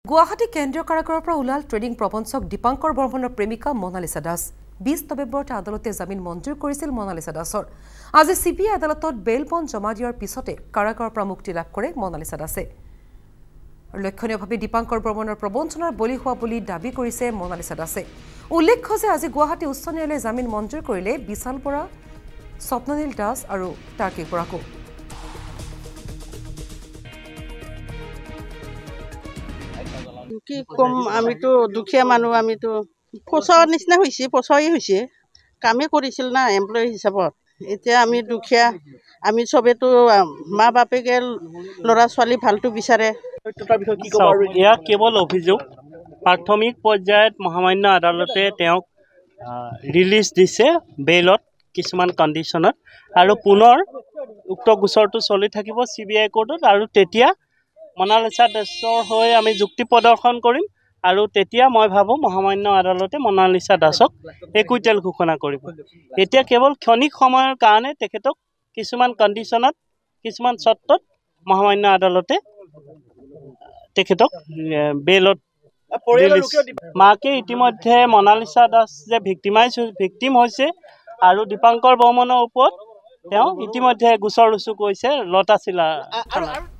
গুৱাহাটী কেন্দ্ৰীয় কাৰাগাৰৰ পৰা ওলাল ট্ৰেডিং প্ৰবঞ্চক দীপাংকৰ বৰ্মনৰ প্ৰেমিকা মনালিছা দাস 20 নৱেম্বৰতে আদালতে জামিন মঞ্জুৰ কৰিছিল মনালিছা দাসৰ আজি সিবিআই আদালতত বেল বণ্ড জমা দিয়াৰ পিছতে কাৰাগাৰৰ পৰা মুক্তি লাভ কৰে মনালিছা দাসে লক্ষণীয়ভাৱে দীপাংকৰ বৰ্মনৰ প্ৰবঞ্চনাৰ বলি হোৱা বুলি দাবী কৰিছে মনালিছা দাসে উল্লেখ্য যে আজি গুৱাহাটী উচ্চ ন্যায়ালয়ে জামিন মঞ্জুৰ কৰিলে বিশাল বৰা স্বপ্ননীল দাস আৰু তাৰ্কিক বৰাকো কি কম আমিতো দুখীয়া মানুহ আমিতো ফচাৰ নিচিনা হৈছে ফচাই হৈছে কামে কৰিছিল না এমপ্লয়ী হিচাপত এতিয়া আমি দুখীয়া আমি সবেতো মা বাপেকে ল'ৰা ছোৱালী ভালটো বিচাৰে এয়া কেৱল অভিযোগ প্ৰাথমিক পৰ্যায়ত মহামান্য আদালতে তেওঁক ৰিলিজ দিছে বেইলত কিছুমান কণ্ডিশ্যনত আৰু পুনৰ উক্ত গোচৰটো চলি থাকিব সিবিআই কোৰ্টত আৰু তেতিয়া মনালিছা দাসৰ হৈ আমি যুক্তি প্ৰদৰ্শন কৰিম আৰু তেতিয়া মই ভাবোঁ মহামান্য আদালতে মনালিছা দাসক একুইটেল ঘোষণা কৰিব এতিয়া কেৱল ক্ষণিক সময়ৰ কাৰণে তেখেতক কিছুমান কণ্ডিশ্যনত কিছুমান চৰ্তত মহামান্য আদালতে তেখেতক বেইলত মাকে ইতিমধ্যে মনালিছা দাস যে ভিক্টিম হৈছে আৰু দীপাংকৰ বৰ্মনৰ ওপৰত তেওঁ ইতিমধ্যে গোচৰ ৰুজু কৰিছে লতাশিলা থানাত